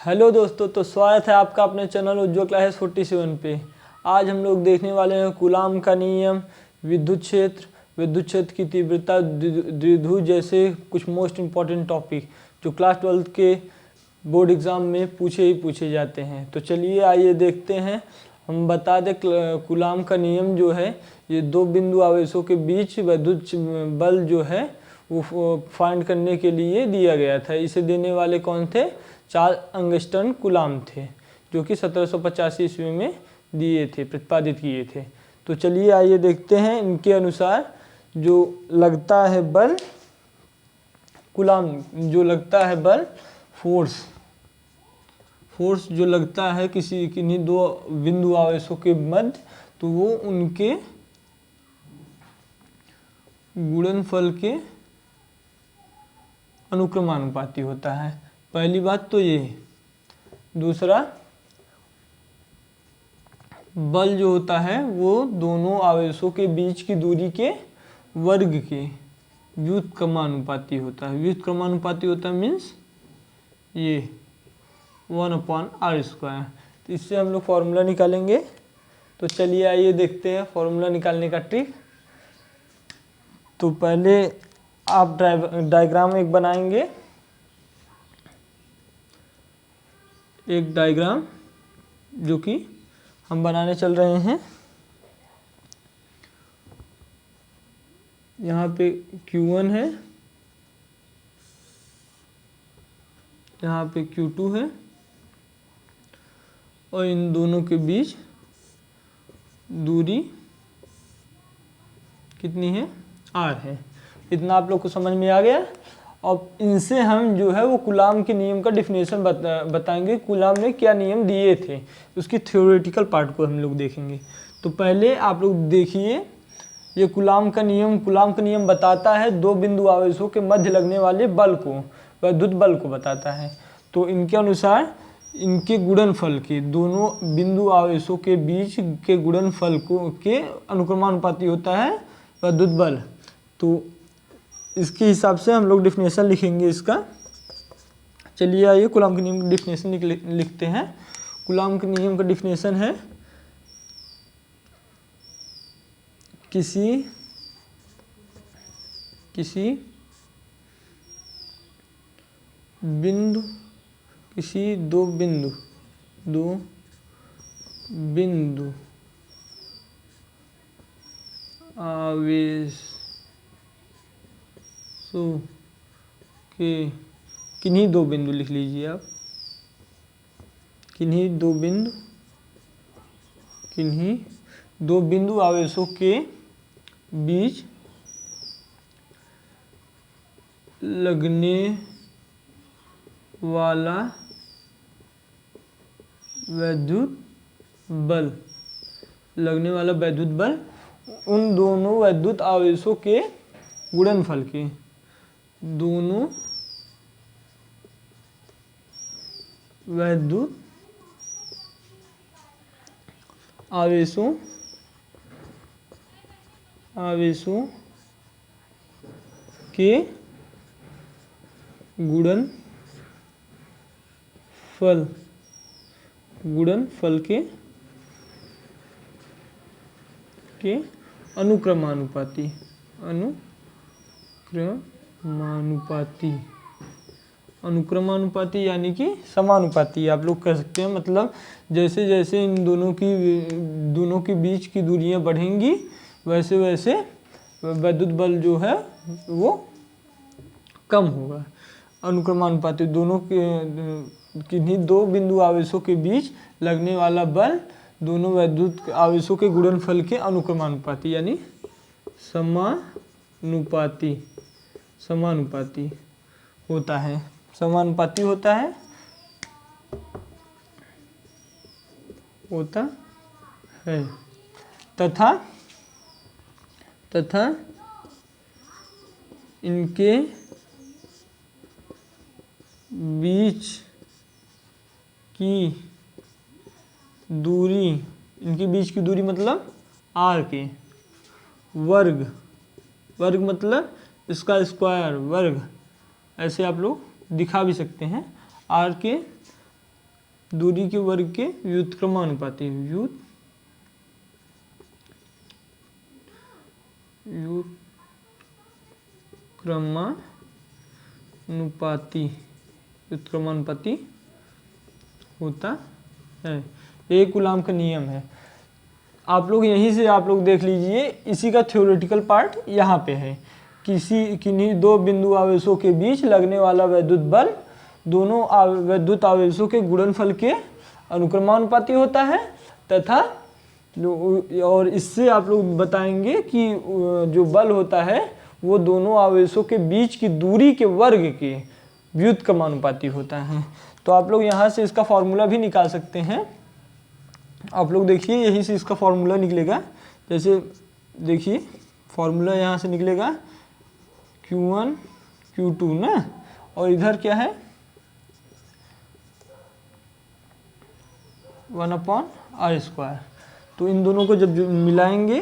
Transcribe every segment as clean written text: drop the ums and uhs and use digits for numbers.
Hello दोस्तों, तो स्वागत है आपका अपने चैनल उज्ज्वल क्लासेस 47 पे। आज हम लोग देखने वाले हैं कूलाम का नियम, विद्युत क्षेत्र की तीव्रता, द्विध्रुव जैसे कुछ मोस्ट इम्पॉर्टेंट टॉपिक जो क्लास 12 के बोर्ड एग्ज़ाम में पूछे जाते हैं। तो चलिए आइए देखते हैं। हम बता दें कूलाम का नियम जो है ये दो बिंदु आवेशों के बीच विद्युत बल जो है वो फाइंड करने के लिए दिया गया था। इसे देने वाले कौन थे? चार्ल्स एंगस्टर्म कूलाम थे, जो कि 1785 ईस्वी में दिए थे, प्रतिपादित किए थे। तो चलिए आइए देखते हैं। इनके अनुसार जो लगता है बल कूलाम, जो लगता है बल फोर्स जो लगता है किन्हीं दो बिंदु आवेशों के मध्य, तो वो उनके गुणनफल के अनुक्रमानुपाती होता है। पहली बात तो ये। दूसरा, बल जो होता है वो दोनों आवेशों के बीच की दूरी के वर्ग के व्युत्क्रमानुपाती होता है। व्युत्क्रमानुपाती होता है मीन्स ये 1/r²। तो इससे हम लोग फॉर्मूला निकालेंगे। तो चलिए आइए देखते हैं फॉर्मूला निकालने का ट्रिक। तो पहले आप डायग्राम एक बनाएंगे, एक डायग्राम जो कि हम बनाने चल रहे हैं। यहाँ पे Q1 है, यहाँ पे Q2 है, और इन दोनों के बीच दूरी कितनी है? R है। इतना आप लोग को समझ में आ गया। अब इनसे हम जो है वो कूलाम के नियम का डिफिनेशन बताएंगे। कूलाम ने क्या नियम दिए थे, उसकी थ्योरेटिकल पार्ट को हम लोग देखेंगे। तो पहले आप लोग देखिए, ये कूलाम का नियम बताता है दो बिंदु आवेशों के मध्य लगने वाले बल को, विद्युत बल को बताता है। तो इनके अनुसार इनके गुणनफल के, दोनों बिंदु आवेशों के बीच के गुणनफल को के अनुक्रमानुपाती होता है विद्युत बल। तो इसके हिसाब से हम लोग डिफिनेशन लिखेंगे इसका। चलिए आइए कूलाम के नियम का डिफिनेशन लिखते हैं। कूलाम के नियम का डिफिनेशन है किसी दो बिंदु आवेशों के, किन्हीं दो बिंदु लिख लीजिए आप, किन्हीं दो बिंदु आवेशों के बीच लगने वाला विद्युत बल उन दोनों विद्युत आवेशों के गुणनफल के, दोनों विद्युत आवेशों के गुणनफल के अनुक्रमानुपाती यानी कि समानुपाती आप लोग कह सकते हैं। मतलब जैसे जैसे इन दोनों के बीच की दूरियां बढ़ेंगी, वैसे वैसे विद्युत बल जो है वो कम होगा। अनुक्रमानुपाती दोनों के, किन्हीं दो बिंदु आवेशों के बीच लगने वाला बल दोनों विद्युत आवेशों के गुणनफल के अनुक्रमानुपाती यानी समानुपाती होता है तथा इनके बीच की दूरी मतलब R के वर्ग मतलब इसका स्क्वायर वर्ग, ऐसे आप लोग दिखा भी सकते हैं। R के दूरी के वर्ग के व्युत्क्रमानुपाती, व्युत्क्रमानुपाती होता है। ये कूलाम का नियम है। आप लोग यहीं से आप लोग देख लीजिए, इसी का थ्योरेटिकल पार्ट यहाँ पे है। किन्हीं दो बिंदु आवेशों के बीच लगने वाला वैद्युत बल दोनों वैद्युत आवेशों के गुणनफल के अनुक्रमानुपाती होता है तथा और इससे आप लोग बताएंगे कि जो बल होता है वो दोनों आवेशों के बीच की दूरी के वर्ग के व्युत्क्रमानुपाती होता है। तो आप लोग यहाँ से इसका फॉर्मूला भी निकाल सकते हैं। आप लोग देखिए यहीं से इसका फॉर्मूला निकलेगा। जैसे देखिए फॉर्मूला यहाँ से निकलेगा Q1 Q2 ना, और इधर क्या है 1/r²। तो इन दोनों को जब मिलाएंगे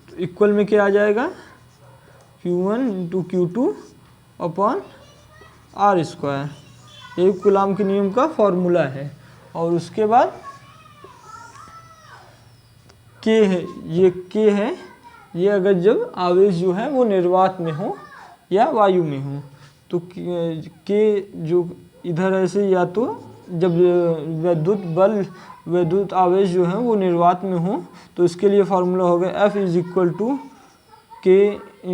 तो इक्वल में क्या आ जाएगा Q1 × Q2/r²। ये कूलाम के नियम का फॉर्मूला है। और उसके बाद K है, ये K है, ये अगर जब आवेश जो है वो निर्वात में हो या वायु में हो तो K जो इधर ऐसे, या तो जब वैद्युत आवेश जो है वो निर्वात में हो तो इसके लिए फार्मूला होगा F = K ×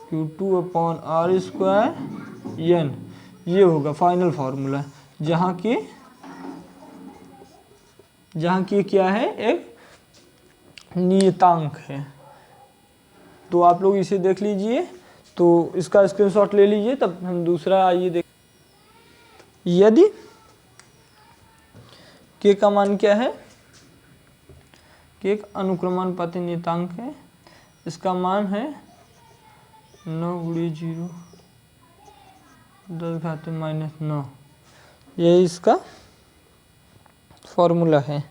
Q2/r²N। ये होगा फाइनल फार्मूला, जहाँ की क्या है एक नियतांक है। तो आप लोग इसे देख लीजिए, तो इसका स्क्रीनशॉट ले लीजिए। तब हम दूसरा आइए देख। यदि K का मान क्या है, K एक अनुक्रमानुपाती नियतांक है, इसका मान है 9 × 10⁻⁹। यही इसका फॉर्मूला है।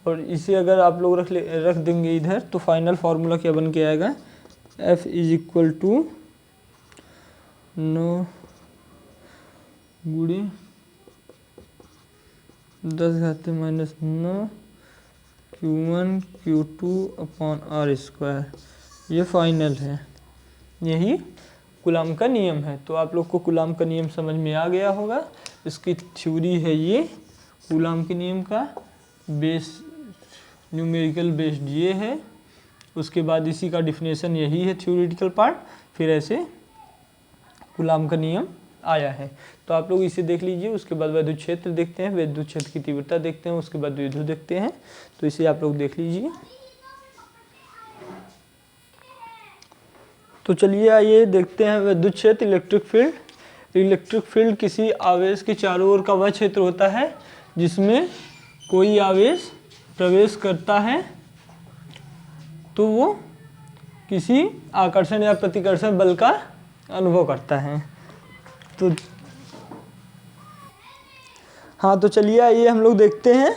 और इसे अगर आप लोग रख देंगे इधर तो फाइनल फार्मूला क्या बन के आएगा, F = 9 × 10⁻⁹ Q1 Q2/r²। ये फाइनल है। यही कूलाम का नियम है। तो आप लोग को कूलाम का नियम समझ में आ गया होगा। इसकी थ्योरी है ये कूलाम के नियम का, बेस न्यूमेरिकल बेस्ड ये है। उसके बाद इसी का डिफिनेशन यही है थ्योरेटिकल पार्ट। फिर ऐसे कूलाम का नियम आया है। तो आप लोग इसे देख लीजिए। उसके बाद विद्युत क्षेत्र देखते हैं, विद्युत क्षेत्र की तीव्रता देखते हैं, उसके बाद विद्युत देखते हैं। तो इसे आप लोग देख लीजिए। तो चलिए आइए देखते हैं विद्युत क्षेत्र, इलेक्ट्रिक फील्ड। इलेक्ट्रिक फील्ड किसी आवेश के चारों ओर का वह क्षेत्र होता है जिसमें कोई आवेश प्रवेश करता है तो वो किसी आकर्षण या प्रतिकर्षण बल का अनुभव करता है। तो हाँ, तो चलिए आइए हम लोग देखते हैं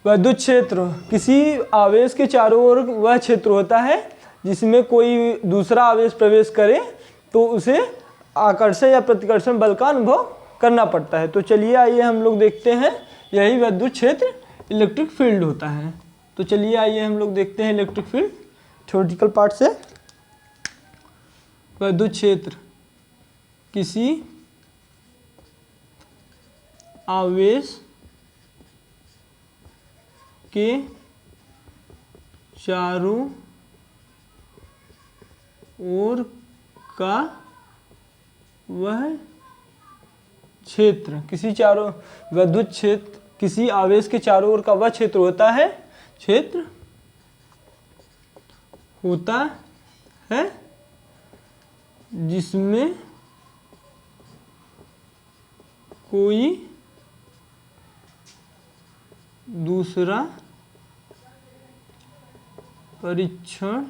विद्युत क्षेत्र। किसी आवेश के चारों ओर वह क्षेत्र होता है जिसमें कोई दूसरा आवेश प्रवेश करे तो उसे आकर्षण या प्रतिकर्षण बल का अनुभव करना पड़ता है। तो चलिए आइए हम लोग देखते हैं, यही विद्युत क्षेत्र इलेक्ट्रिक फील्ड होता है। तो चलिए आइए हम लोग देखते हैं इलेक्ट्रिक फील्ड थ्योरेटिकल पार्ट से। विद्युत क्षेत्र किसी आवेश के चारों ओर का वह क्षेत्र, विद्युत क्षेत्र किसी आवेश के चारों ओर का वह क्षेत्र होता है जिसमें कोई दूसरा परीक्षण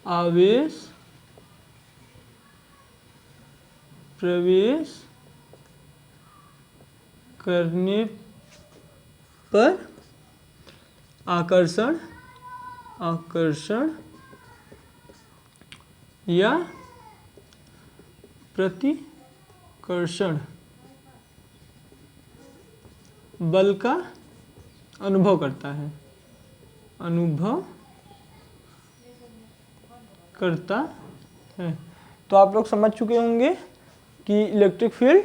आवेश प्रवेश करने पर आकर्षण या प्रतिकर्षण बल का अनुभव करता है, अनुभव करता है। तो आप लोग समझ चुके होंगे कि इलेक्ट्रिक फील्ड,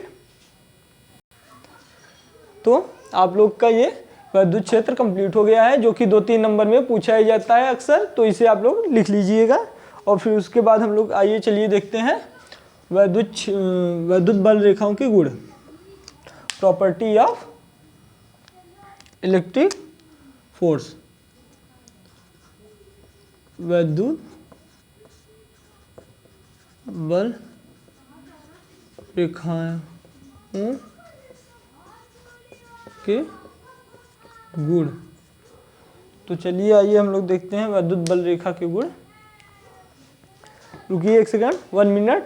तो आप लोग का ये विद्युत क्षेत्र कंप्लीट हो गया है, जो कि 2-3 नंबर में पूछा ही जाता है अक्सर, तो इसे आप लोग लिख लीजिएगा। और फिर उसके बाद हम लोग आइए चलिए देखते हैं विद्युत बल रेखाओं के गुण, प्रॉपर्टी ऑफ इलेक्ट्रिक फोर्स। विद्युत बल रेखाओं के गुण। तो चलिए आइए हम लोग देखते हैं विद्युत बल रेखा के गुण। रुकिए 1 सेकंड, 1 मिनट।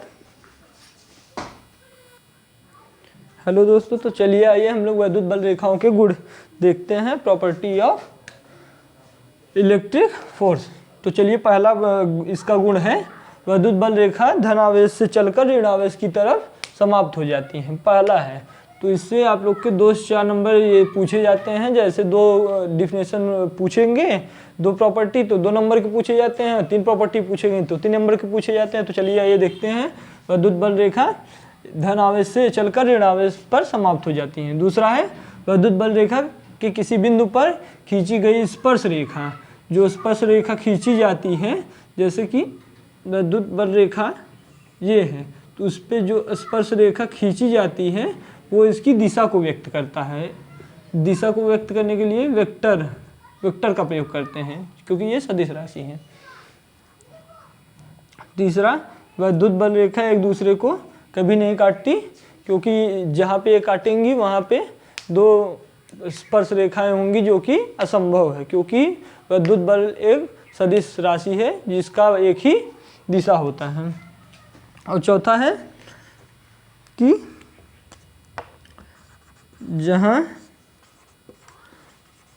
हेलो दोस्तों, तो चलिए आइए हम लोग विद्युत बल रेखाओं के गुण देखते हैं, प्रॉपर्टी ऑफ इलेक्ट्रिक फोर्स। तो चलिए पहला इसका गुण है, विद्युत बल रेखा धन आवेश से चलकर ऋण आवेश की तरफ समाप्त हो जाती हैं। पहला है, तो इससे आप लोग के 2 से 4 नंबर ये पूछे जाते हैं। जैसे 2 डिफिनेशन पूछेंगे, 2 प्रॉपर्टी तो 2 नंबर के पूछे जाते हैं, 3 प्रॉपर्टी पूछेंगे तो 3 नंबर के पूछे जाते हैं। तो चलिए आइए देखते हैं, विद्युत बल रेखा धन आवेश से चलकर ऋण आवेश पर समाप्त हो जाती हैं। दूसरा है, विद्युत बल रेखा के किसी बिंदु पर खींची गई स्पर्श रेखा, जो स्पर्श रेखा खींची जाती है, जैसे कि विद्युत बल रेखा ये है, तो उस पर जो स्पर्श रेखा खींची जाती है वो इसकी दिशा को व्यक्त करता है। दिशा को व्यक्त करने के लिए वेक्टर का प्रयोग करते हैं, क्योंकि ये सदिश राशि है। तीसरा, विद्युत बल रेखा एक दूसरे को कभी नहीं काटती, क्योंकि जहाँ पे ये काटेंगी वहाँ पे 2 स्पर्श रेखाएं होंगी, जो कि असंभव है, क्योंकि विद्युत बल एक सदिश राशि है जिसका एक ही दिशा होता है। और चौथा है कि जहाँ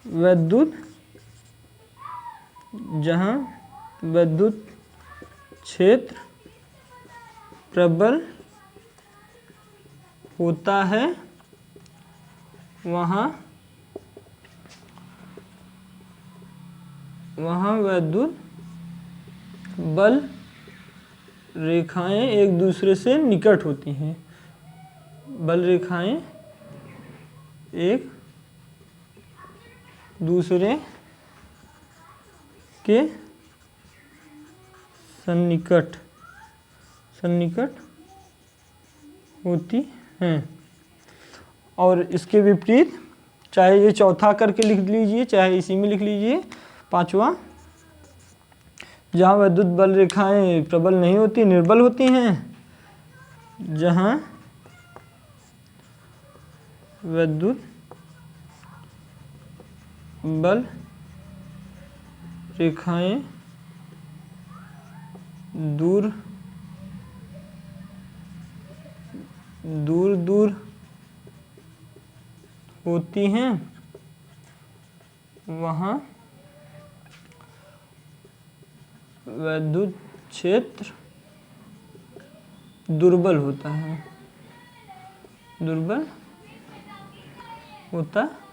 विद्युत क्षेत्र प्रबल होता है, वहाँ विद्युत बल रेखाएं एक दूसरे से निकट होती हैं। बल रेखाएं एक दूसरे के सन्निकट होती हैं। और इसके विपरीत, चाहे ये चौथा करके लिख लीजिए, चाहे इसी में लिख लीजिए, 5वां, जहाँ विद्युत बल रेखाएं प्रबल नहीं होती, निर्बल होती हैं। जहाँ विद्युत बल रेखाएं दूर होती हैं, वहाँ विद्युत क्षेत्र दुर्बल होता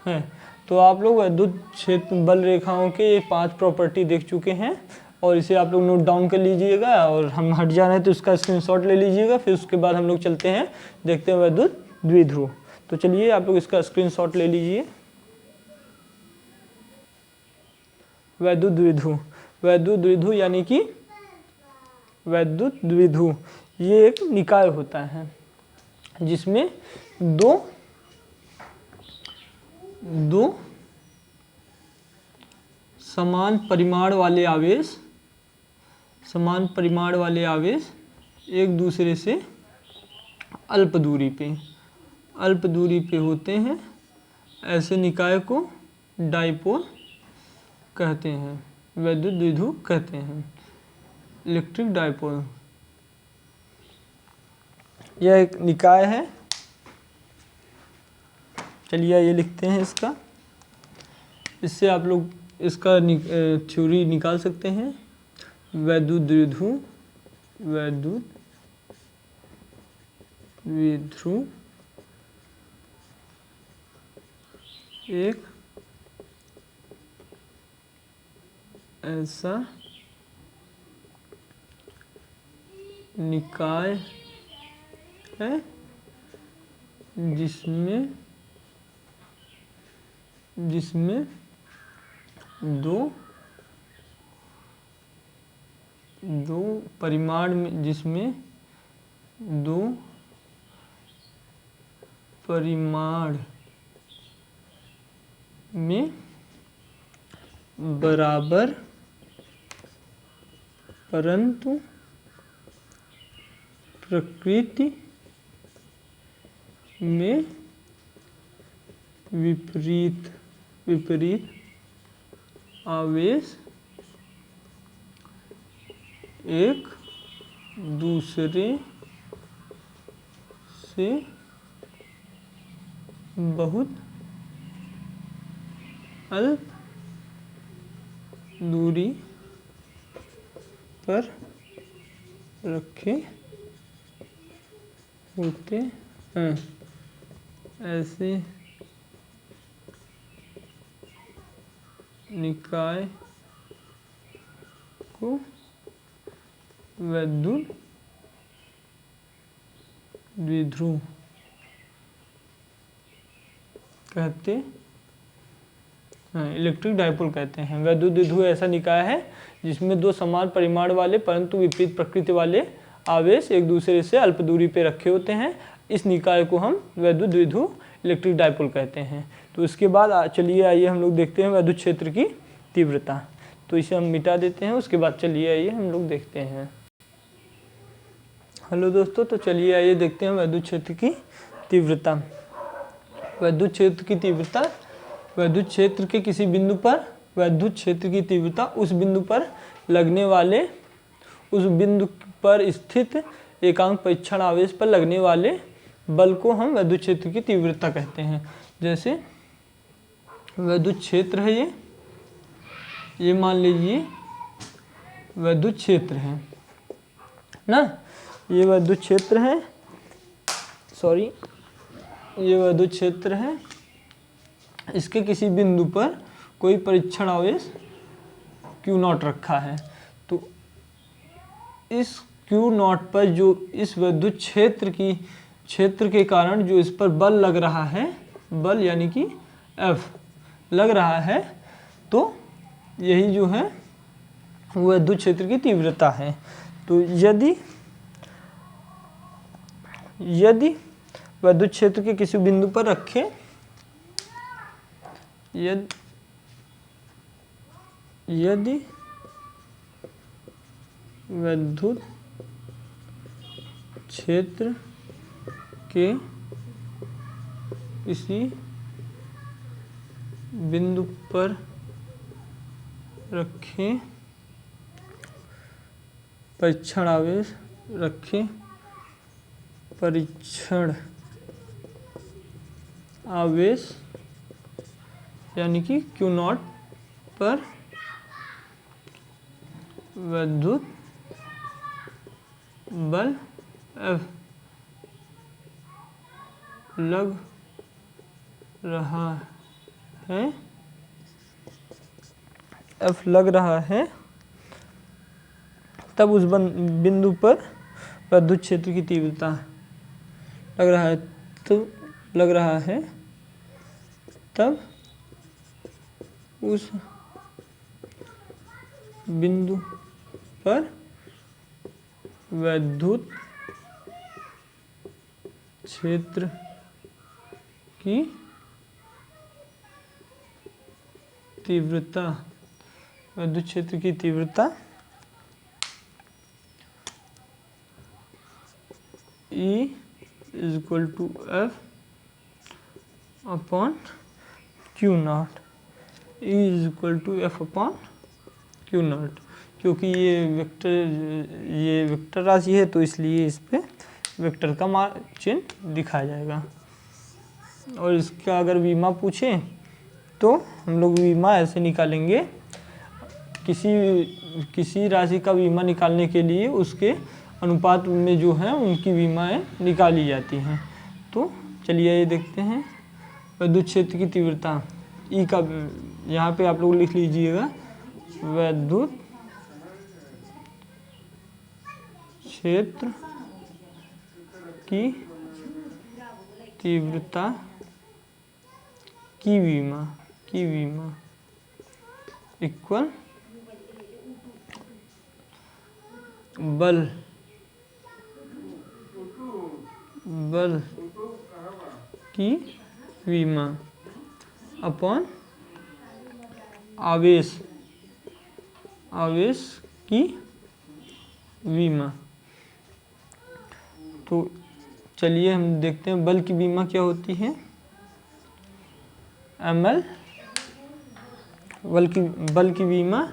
है। तो आप लोग विद्युत क्षेत्र बल रेखाओं के ये 5 प्रॉपर्टी देख चुके हैं, और इसे आप लोग नोट डाउन कर लीजिएगा। और हम हट जा रहे हैं तो इसका स्क्रीनशॉट ले लीजिएगा। फिर उसके बाद हम लोग चलते हैं, देखते हैं विद्युत द्विध्रुव। तो चलिए आप लोग इसका स्क्रीनशॉट ले लीजिए। विद्युत द्विध्रुव यानी कि विद्युत द्विध्रुव ये एक निकाय होता है, जिसमें दो समान परिमाण वाले आवेश एक दूसरे से अल्प दूरी पे होते हैं। ऐसे निकाय को डाइपोल कहते हैं, विद्युत द्विध्रुव कहते हैं, इलेक्ट्रिक डाइपोल। यह एक निकाय है। चलिए ये लिखते हैं इसका, इससे आप लोग इसका थ्योरी निकाल सकते हैं। विद्युत द्विध्रुव वैद्युत द्विध्रुव एक ऐसा निकाय है जिसमें दो परिमाण में बराबर परंतु प्रकृति में विपरीत आवेश एक दूसरे से बहुत अल्प दूरी पर रखे होते हैं। ऐसे निकाय को वैद्युत द्विध्रुव कहते हैं, इलेक्ट्रिक डाइपोल कहते हैं। वैद्युत द्विध्रुव ऐसा निकाय है जिसमें दो समान परिमाण वाले परंतु विपरीत प्रकृति वाले आवेश एक दूसरे से अल्प दूरी पे रखे होते हैं। इस निकाय को हम वैद्युत द्विध्रुव इलेक्ट्रिक डाइपोल कहते हैं। तो इसके बाद चलिए आइए हम लोग देखते हैं वैद्युत क्षेत्र की तीव्रता। तो इसे हम मिटा देते हैं, उसके बाद चलिए आइए हम लोग देखते हैं। हेलो दोस्तों, तो चलिए आइए देखते हैं वैद्युत क्षेत्र की तीव्रता। वैद्युत क्षेत्र की तीव्रता, वैद्युत क्षेत्र के किसी बिंदु पर वैद्युत क्षेत्र की तीव्रता उस बिंदु पर लगने वाले, उस बिंदु पर स्थित एकांक परीक्षण आवेश पर लगने वाले बल को हम वैद्युत क्षेत्र की तीव्रता कहते हैं। जैसे वैद्युत क्षेत्र है ये मान लीजिए वैद्युत क्षेत्र है ना, ये वैद्युत क्षेत्र है, ये वैद्युत क्षेत्र है। इसके किसी बिंदु पर कोई परीक्षण आवेश Q0 रखा है। तो इस Q0 पर जो इस वैद्युत क्षेत्र के कारण जो इस पर बल लग रहा है, बल यानी कि F लग रहा है, तो यही जो है वैद्युत क्षेत्र की तीव्रता है। तो यदि वैद्युत क्षेत्र के किसी बिंदु पर रखें, यदि वैद्युत क्षेत्र के किसी बिंदु पर रखें परीक्षण आवेश यानी कि Q0 पर वैद्युत बल F लग रहा है, तब उस बिंदु पर वैद्युत क्षेत्र की तीव्रता लग रहा है, तब उस बिंदु पर वैद्युत क्षेत्र की तीव्रता, वैद्युत क्षेत्र की तीव्रता E = F upon Q0, E = F upon Q0। क्योंकि ये वेक्टर राशि है तो इसलिए इस पे वेक्टर का चिन्ह दिखाया जाएगा। और इसका अगर विमा पूछे तो हम लोग विमा ऐसे निकालेंगे, किसी राशि का विमा निकालने के लिए उसके अनुपात में जो है उनकी विमाएँ निकाली जाती हैं। तो चलिए ये देखते हैं। विद्युत क्षेत्र की तीव्रता ई का यहाँ पे आप लोग लिख लीजिएगा, विद्युत क्षेत्र की तीव्रता की विमा इक्वल बल की विमा अपॉन आवेश की विमा। तो चलिए हम देखते हैं बल की विमा क्या होती है। ml बल की विमा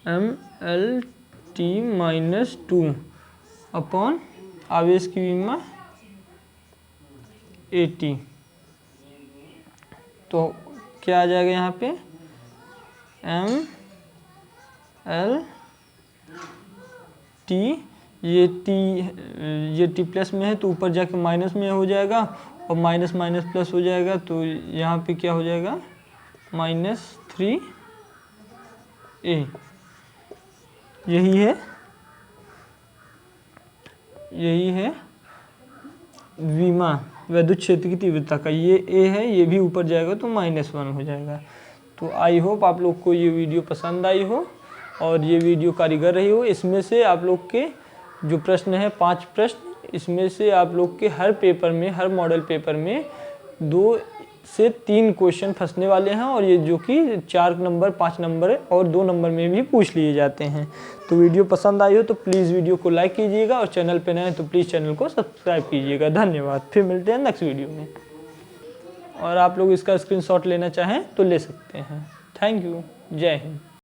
mlt-2 अपॉन आवेश की विमा AT। तो क्या आ जाएगा यहाँ पे, mlt, ये t प्लस में है तो ऊपर जाके माइनस में हो जाएगा और माइनस माइनस प्लस हो जाएगा, तो यहाँ पे क्या हो जाएगा -3a। यही है विमा विद्युत क्षेत्र की तीव्रता का। ये a है, ये भी ऊपर जाएगा तो -1 हो जाएगा। तो आई होप आप लोग को ये वीडियो पसंद आई हो और ये वीडियो कारीगर रही हो। इसमें से आप लोग के जो प्रश्न है 5 प्रश्न, इसमें से आप लोग के हर पेपर में, हर मॉडल पेपर में 2 से 3 क्वेश्चन फंसने वाले हैं और ये जो कि 4 नंबर, 5 नंबर और 2 नंबर में भी पूछ लिए जाते हैं। तो वीडियो पसंद आई हो तो प्लीज़ वीडियो को लाइक कीजिएगा और चैनल पे नए हैं तो प्लीज़ चैनल को सब्सक्राइब कीजिएगा। धन्यवाद। फिर मिलते हैं नेक्स्ट वीडियो में। और आप लोग इसका स्क्रीनशॉट लेना चाहें तो ले सकते हैं। Thank you. जय हिंद।